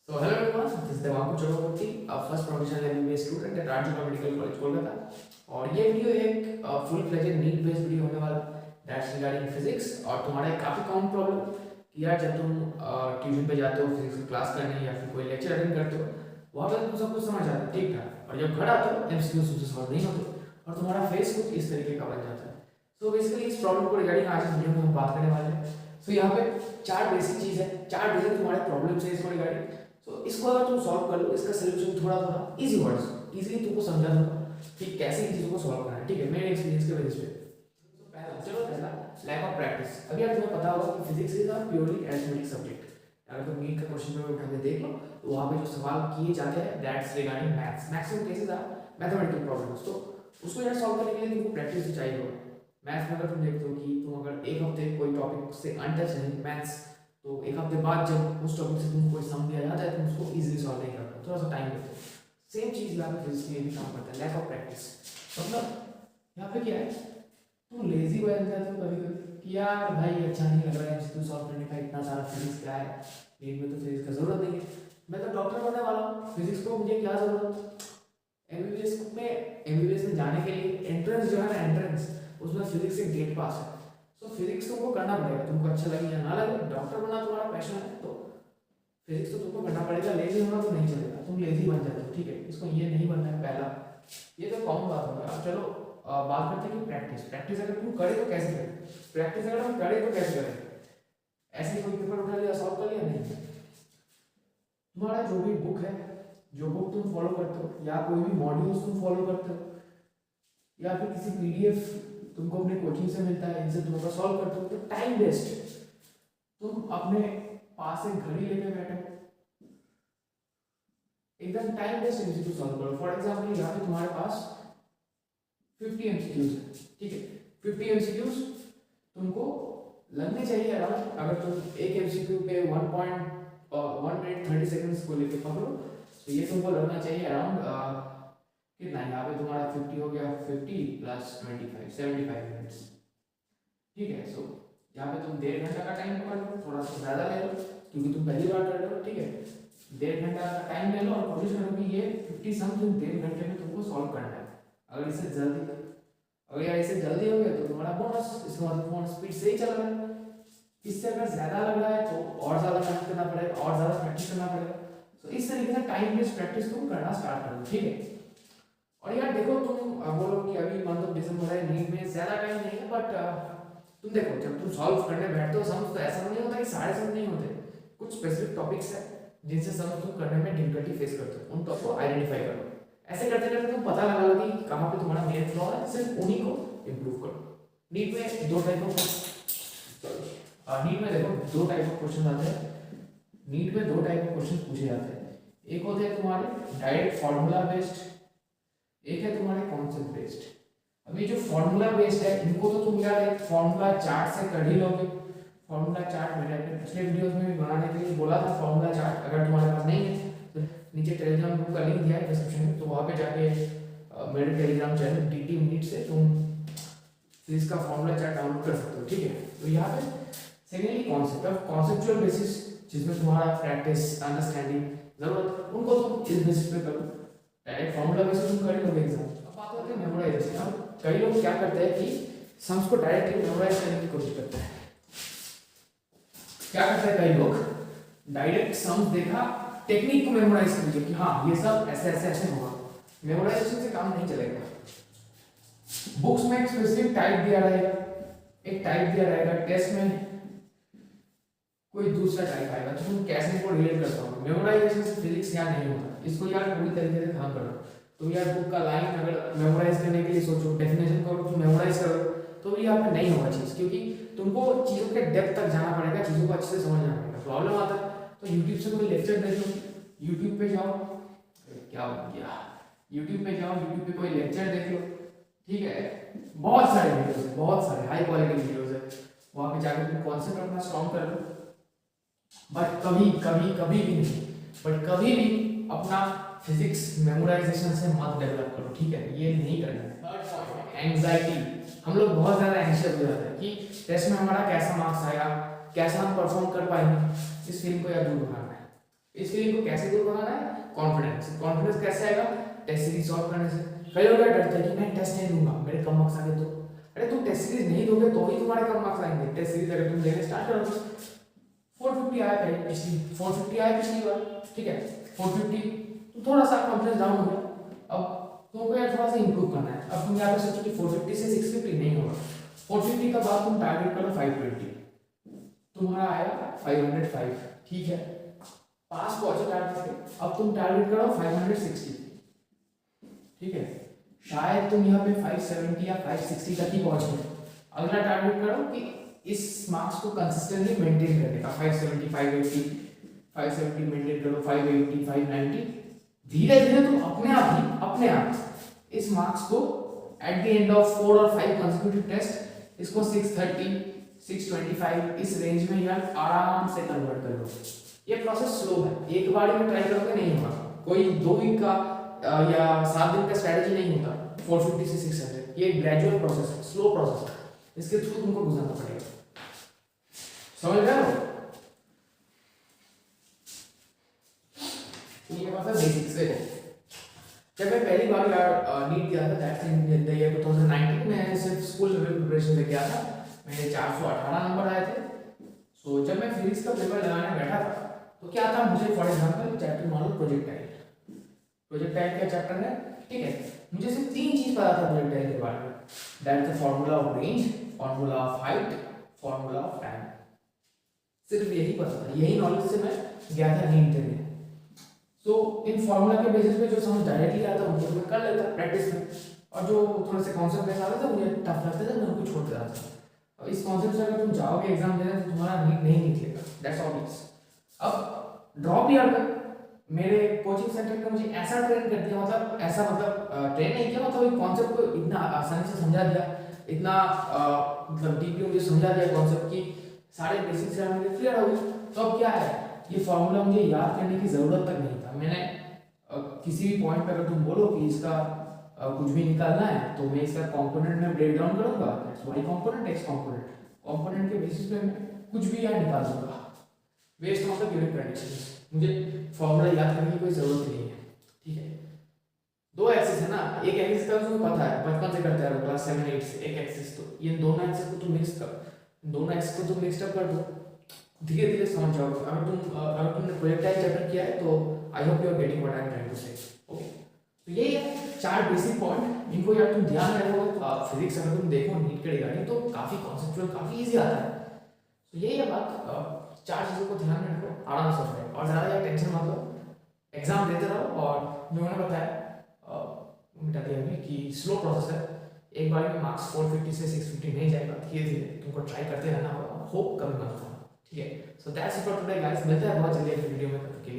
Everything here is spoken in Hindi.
So hello everyone, this is Devanku Chakraborty, a first professional MBBS student at Rajendra Medical College Kolkata. और ये वीडियो एक full fledged NEET based video होने वाला दैट्स रिगार्डिंग फिजिक्स। और तुम्हारा एक काफ़ी कॉमन प्रॉब्लम कि यार जब तुम ट्यूशन पे जाते हो फिजिक्स की क्लास करने या फिर कोई लेक्चर अटेंड करते हो वहाँ पे तुम सब कुछ समझ आता है ठीक ठाक, और जब घर आते हो एमसीक्यूज तुमसे सॉल्व नहीं होते और तुम्हारा फेस कुछ इस तरीके का बन जाता है। सो बेसिकली इस प्रॉब्लम को रिगार्डिंग आज इस वीडियो में हम बात करने वाले हैं। सो यहाँ पे चार बेसिक चीज़ है, चार बेसिक तुम्हारे प्रॉब्लम्स है इसको रिगार्डिंग। तो इसको अगर तुम सॉल्व कर लो, इसका सोल्यूशन थोड़ा थोड़ा इजी वर्ड्स इजीली तुमको समझा दूंगा कि कैसे इन चीज़ों को सॉल्व करना है, ठीक है, मेरे एक्सपीरियंस के बेसिस पे। तो पहला लैक ऑफ प्रैक्टिस। अभी यार तुम्हें पता होगा कि physics is a purely arithmetic subject. अगर तुम नीट का क्वेश्चन पेपर उठा के देख लो तो वहाँ पे जो सवाल किए जाते हैं that's regarding maths, maximum cases are mathematical problems. तो उसको यार सॉल्व करने के लिए तुमको प्रैक्टिस तो चाहिए होगा। मैथ्स में अगर तुम देखते हो कि तुम अगर एक हफ्ते कोई टॉपिक से अनटच है मैथ्स, तो एक हफ्ते बाद जब उस टॉपिक से तुमको कोई सम दिया जाता है तुम उसको इजीली सॉल्व नहीं कर पाते, थोड़ा सा टाइम लगता है। सेम चीज़ यहाँ पे फिजिक्स में भी काम करता है, लैक ऑफ प्रैक्टिस। मतलब यहाँ पे क्या है, तुम लेजी हो जाते हो कभी कभी कि यार भाई अच्छा नहीं लग रहा है एमसीक्यू सॉल्व करने का, इतना सारा फिजिक्स क्या है, नीट में तो फिजिक्स का जरूरत नहीं है, मैं तो डॉक्टर बनने वाला हूँ, फिजिक्स को मुझे क्या जरूरत। एमबीबीएस में जाने के लिए एंट्रेंस जो है ना, एंट्रेंस उसमें फिजिक्स से गेट पास है। सो फिजिक्स तुमको करना पड़ेगा, तुमको अच्छा लगे या ना लगे, डॉक्टर बनना तुम्हारा पैशन है तो फिजिक्स तो तुमको करना पड़ेगा। लेजी होना तो नहीं चलेगा, तुम लेजी बन जाते हो, ठीक है, इसको ये नहीं बनना है पहला, ये तो कॉमन बात होगा। अब चलो बात करते हैं कि प्रैक्टिस। प्रैक्टिस अगर तुम करे तो कैसे करें, प्रैक्टिस अगर हम करें तो कैसे करें, ऐसे कोई पेपर उठा लिया सॉल्व कर लिया नहीं। तुम्हारा जो भी बुक है, जो बुक तुम फॉलो करते हो या कोई भी मॉड्यूल्स तुम फॉलो करते हो या फिर किसी पीडीएफ तुमको अपने कोचिंग से मिलता है, इनसे तुम सॉल्व करते हो, तो टाइम वेस्ट। तुम अपने पास एक घड़ी लेके बैठो, एकदम टाइम वेस्ट एमसीक्यू सॉल्व करो। फॉर एग्जांपल यहाँ पे तुम्हारे पास 50 एमसीक्यूज है, ठीक है, 50 एमसीक्यूज तुमको लगने चाहिए अराउंड, अगर तुम एक एमसीक्यू पे 1 मिनट 30 सेकंड्स को लेके पकड़ो तो ये तुमको लगना चाहिए अराउंड कितना, यहाँ पे तुम्हारा 50 हो गया, 50 प्लस 25 75 मिनट्स, ठीक है। सो यहाँ पे तुम 1.5 घंटा का टाइम पकड़ लो, थोड़ा सा ज़्यादा ले लो क्योंकि तुम पहली बार कर रहे हो, ठीक है, 1.5 घंटा का टाइम ले लो और कोशिश करो कि ये 50 सम तुम 1.5 घंटे में तुमको सॉल्व करना है। अगर इससे जल्दी हो गया तो तुम्हारा बोनस, इसका मतलब फोन स्पीड से ही चल रहा है। इससे अगर ज़्यादा लग रहा है तो और ज़्यादा मेहनत करना पड़ेगा और ज़्यादा प्रैक्टिस करना पड़ेगा। तो इस तरीके से टाइम बेस्ड प्रैक्टिस तुम करना स्टार्ट करो, ठीक है। और यार देखो, तुम बोलो कि अभी मान लो दिसंबर है, नीट में ज़्यादा टाइम नहीं है, बट तुम देखो जब तुम सॉल्व करने बैठते हो सम, तो ऐसा नहीं होता कि सारे सम नहीं होते, कुछ स्पेसिफिक टॉपिक्स है जिनसे सम तुम करने में डिफिकल्टी फेस करते हो, उन टॉपिक को आइडेंटिफाई करो। ऐसे करते करते तुम पता लगा लो कि कहाँ पे तुम्हारा मेन फ्लॉ है, सिर्फ उन्हीं को इम्प्रूव करो। नीट में दो टाइप ऑफ क्वेश्चन आते हैं, नीट में दो टाइप ऑफ क्वेश्चन पूछे जाते हैं। एक होते हैं तुम्हारे डायरेक्ट फॉर्मूला बेस्ड, एक है तुम्हारे कॉन्सेप्ट बेस्ड। अभी जो फॉर्मूला बेस्ड है इनको तो तुम यार एक फॉर्मूला चार्ट से कर ही लोगे। फॉर्मूला चार्ट मैंने अपने पिछले वीडियोस में भी बनाने के लिए बोला था। फॉर्मूला चार्ट अगर तुम्हारे पास नहीं है तो नीचे टेलीग्राम ग्रुप का लिंक दिया है डिस्क्रिप्शन में, तो वहाँ पे जाके मेरे टेलीग्राम चैनल DT मिनट से तुम इसका फॉर्मूला चार्ट डाउनलोड कर सकते हो, ठीक है। तो यहाँ पे सेकेंडली कॉन्सेप्चुअल बेसिस, जिसमें तुम्हारा प्रैक्टिस अंडरस्टैंडिंग जरूरत, उनको तुम इस बेसिस पे करो। डायरेक्ट फॉर्मूला बेसिस तुम कर लोगे एग्जाम। अब बात होती है मेमोराइजेशन। अब कई लोग क्या करते हैं कि सम्स को डायरेक्टली मेमोराइज करने की कोशिश करते हैं। क्या करते हैं कई लोग, डायरेक्ट सम्स देखा, टेक्निक को मेमोराइज कर लिया कि हाँ ये सब ऐसे ऐसे ऐसे होगा। मेमोराइजेशन से काम नहीं चलेगा। बुक्स में एक स्पेसिफिक टाइप दिया रहेगा, एक टाइप दिया रहेगा, टेस्ट में कोई दूसरा टाइप आएगा, तो तुम कैसे को रिलेट करता हो। मेमोराइजेशन से फिजिक्स याद नहीं होता, इसको यार पूरी तरीके से काम करो। तुम यार बुक का लाइन अगर मेमोराइज करने के लिए सोचो, डेफिनेशन करो, तुम मेमोराइज करो, तो ये यहाँ पे नहीं होगा चीज़, क्योंकि तुमको चीज़ों के डेप्थ तक जाना पड़ेगा, चीज़ों को अच्छे से समझना पड़ेगा। प्रॉब्लम आता है तो यूट्यूब से कोई लेक्चर देख लो, यूट्यूब पे जाओ, क्या हो गया, यूट्यूब पे जाओ, यूट्यूब पे कोई लेक्चर देख लो, ठीक है, बहुत सारे वीडियोस है, बहुत सारे हाई क्वालिटी वीडियोस है, वहाँ पे जाकर तुम कॉन्सेप्ट अपना स्ट्रॉन्ग कर लो। बट कभी भी अपना फिजिक्स मेमोराइजेशन से मत डेवलप करो, ठीक है, ये नहीं करना है। Third point, anxiety. हम लोग बहुत ज़्यादा एंशियस हो जाते हैं कि टेस्ट में हमारा कैसा मार्क्स आएगा, कैसा हम परफॉर्म कर पाएंगे, इस फीलिंग को यार दूर भागना है। इस फीलिंग को कैसे दूर बनाना है? कॉन्फिडेंस। कॉन्फिडेंस कैसे आएगा? टेस्ट सीरीज सॉल्व करने से। कई लोग डरते हैं कि मैं टेस्ट नहीं दूंगा, मेरे कम मार्क्स आ गए तो। अरे तुम टेस्ट सीरीज नहीं दोगे तो ही तुम्हारे कम मार्क्स आएंगे। टेस्ट सीरीज अगर तुम देने स्टार्ट करोगे, 450 आया पहले पिछली 450 आया पिछली बार, ठीक है 450, तो थोड़ा सा कॉन्फिडेंस डाउन हो गया। अब तुमको यार थोड़ा सा इंप्रूव करना है। अब तुम यहाँ पे सोचो कि 450 से 650 नहीं होगा, 450 का बाद तुम टारगेट करो 520, तुम्हारा आएगा 505, ठीक है पास पहुंचे टारगेट पे। अब तुम टारगेट करो 560, ठीक है शायद तुम यहाँ पे 570 या 560 तक ही पहुंच गए। अगला टारगेट करो कि इस मार्क्स को कंसिस्टेंटली मेंटेन करने का, 570 580 570 मेंटेन करो, 580 590। धीरे धीरे तुम अपने आप इस मार्क्स को एट द एंड ऑफ 4 और 5 कंसेक्यूटिव टेस्ट इसको 630 625 इस रेंज में यार आराम से कन्वर्ट कर लो। ये प्रोसेस स्लो है, एक बार में ट्राई करोगे नहीं होगा, कोई 2 वीक का या 7 दिन का स्ट्रेटजी नहीं होता 450 से 600। ये ग्रेजुअल प्रोसेस है, स्लो प्रोसेस है, इसके थ्रू तुमको गुजरना पड़ेगा। समझ रहे हो? ये बात है बेसिक्स से। जब मैं पहली बार यार नीट दिया था दैट्स इन द ईयर 2019 में, सिर्फ स्कूल लेवल प्रिपरेशन से किया था, मेरे 418 नंबर आए थे। सो जब मैं फिजिक्स का पेपर लगाने बैठा था तो क्या था, मुझे फॉर एग्जांपल चैप्टर मान लो प्रोजेक्टाइल का चैप्टर है, ठीक है मुझे सिर्फ 3 चीज पता था प्रोजेक्टाइल के बारे में, that's the formula of range, formula of height, formula of time. सिर्फ यही पता था, यही नॉलेज से मैं गया था नीट देने। तो इन फार्मूला के बेसिस पे जो समझ डायरेक्टली आता है उनको मैं कर लेता प्रैक्टिस में, और जो थोड़े से कॉन्सेप्ट में आते थे मुझे टफ लगते थे मैं उनको छोड़ देता था। और इस कॉन्सेप्ट से अगर तुम जाओगे एग्जाम देने तो तुम्हारा नीट नहीं निकलेगा, दैट्स ऑब्वियस। अब ड्रॉप ईयर में मेरे कोचिंग सेंटर ने मुझे ऐसा ट्रेन कर दिया, मतलब ऐसा ट्रेन नहीं किया, मतलब एक कॉन्सेप्ट को इतना आसानी से समझा दिया, इतना मतलब डीपली मुझे समझा दिया कॉन्सेप्ट की सारे बेसिक्स मेरे क्लियर हो गए। तो अब क्या है, ये फॉर्मूला मुझे याद करने की जरूरत तक नहीं था। मैंने किसी भी पॉइंट पर अगर तुम बोलो कि इसका कुछ भी निकालना है तो मैं इसका कंपोनेंट में ब्रेक डाउन करूंगा, वाई कंपोनेंट एक्स कंपोनेंट के बेसिस पे मैं कुछ भी यार निकाल दूंगा based on the given conditions. मुझे फॉर्मूला याद करने की कोई जरूरत नहीं है, ठीक है। 2 एक्सिस है ना, एक एक्सिस का तुम्हें पता है बचपन से करते आ क्लास 7 8 से, एक एक्सिस, तो ये दोनों एक्सिस को तुम मिक्स कर, दोनों एक्सिस को तुम मिक्स अप कर दो, धीरे धीरे समझ जाओगे। अगर तुमने प्रोजेक्टाइल चैप्टर किया है तो I hope you are getting what I am trying to say. Okay, तो यही है 4 बेसिक पॉइंट, इनको यार तुम ध्यान में रखोगे तो आप फिजिक्स अगर तुम देखो नीट के रिगार्डिंग तो काफी कॉन्सेप्चुअल, काफी इजी आता है। तो यही है बात, 4 चीजों को ध्यान में रखो, आराम से हो, और ज्यादा यार टेंशन मत लो, एग्जाम देते रहो। और जो मैंने बताया मिटा दिया अभी कि स्लो प्रोसेस है, एक बार में मार्क्स 450 से 650 नहीं जाएगा, धीरे धीरे तुमको ट्राई करते रहना होगा, होप कभी मत होगा, ठीक है। So that's it for today guys, मिलते हैं बहुत जल्दी एक वीडियो में, तब तक के लिए